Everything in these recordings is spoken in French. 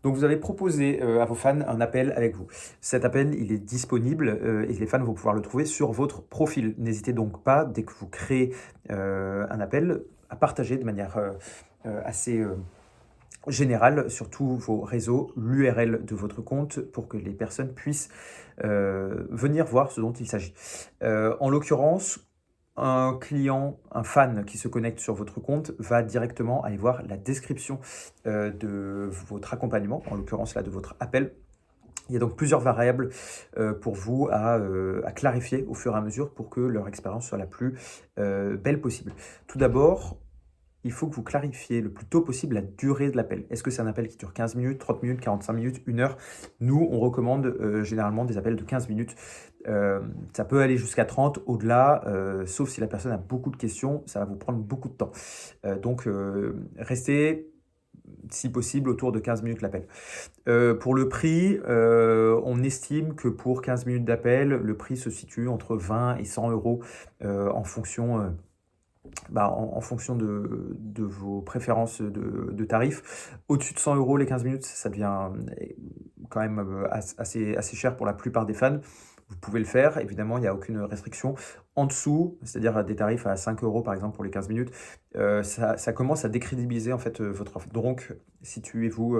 Donc vous avez proposé, à vos fans un appel avec vous. Cet appel, il est disponible, et les fans vont pouvoir le trouver sur votre profil. N'hésitez donc pas, dès que vous créez, un appel, à partager de manière, assez, générale sur tous vos réseaux l'URL de votre compte pour que les personnes puissent, venir voir ce dont il s'agit. En l'occurrence, un client, un fan qui se connecte sur votre compte va directement aller voir la description, de votre accompagnement, en l'occurrence là de votre appel. Il y a donc plusieurs variables, pour vous à clarifier au fur et à mesure pour que leur expérience soit la plus, belle possible. Tout d'abord, il faut que vous clarifiez le plus tôt possible la durée de l'appel. Est-ce que c'est un appel qui dure 15 minutes, 30 minutes, 45 minutes, 1 heure? Nous, on recommande, généralement des appels de 15 minutes. Ça peut aller jusqu'à 30, au-delà, sauf si la personne a beaucoup de questions, ça va vous prendre beaucoup de temps. Donc, restez, si possible, autour de 15 minutes l'appel. Pour le prix, on estime que pour 15 minutes d'appel, le prix se situe entre 20 et 100 €, en fonction, en fonction de vos préférences de tarifs. Au-dessus de 100 € les 15 minutes, ça devient, quand même, assez cher pour la plupart des fans. Vous pouvez le faire, évidemment, il n'y a aucune restriction. En dessous, c'est-à-dire à des tarifs à 5 € par exemple pour les 15 minutes, ça commence à décrédibiliser en fait, votre offre. Donc situez-vous,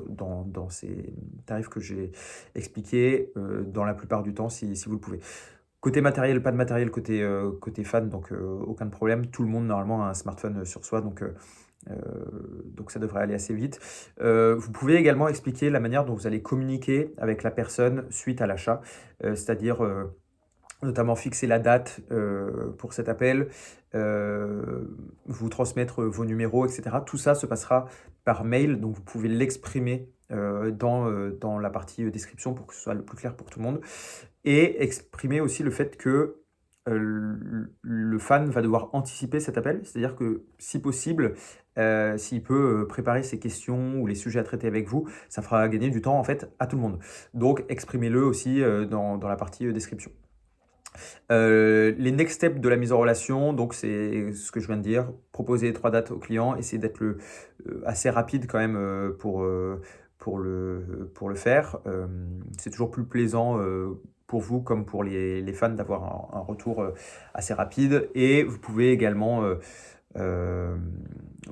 dans ces tarifs que j'ai expliqués, dans la plupart du temps si vous le pouvez. Côté matériel, pas de matériel côté fan, donc aucun problème. Tout le monde normalement a un smartphone, sur soi, donc ça devrait aller assez vite. Vous pouvez également expliquer la manière dont vous allez communiquer avec la personne suite à l'achat, c'est-à-dire, notamment fixer la date, pour cet appel, vous transmettre, vos numéros et cetera. Tout ça se passera par mail, donc vous pouvez l'exprimer, dans la partie, description pour que ce soit le plus clair pour tout le monde et exprimer aussi le fait que, le fan va devoir anticiper cet appel. C'est-à-dire que, si possible, s'il peut, préparer ses questions ou les sujets à traiter avec vous, ça fera gagner du temps, en fait, à tout le monde. Donc exprimez-le aussi, dans la partie, description. Les next steps de la mise en relation, donc c'est ce que je viens de dire, proposer 3 dates au client, essayer d'être assez rapide quand même, pour le faire. C'est toujours plus plaisant, pour vous comme pour les fans d'avoir un retour, assez rapide et vous pouvez également,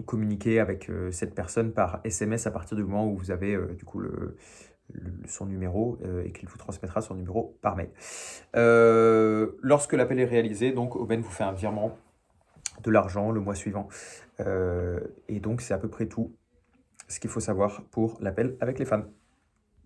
communiquer avec, cette personne par SMS à partir du moment où vous avez, du coup son numéro, et qu'il vous transmettra son numéro par mail. Lorsque l'appel est réalisé, donc Aubaine vous fait un virement de l'argent le mois suivant. Et donc c'est à peu près tout ce qu'il faut savoir pour l'appel avec les fans.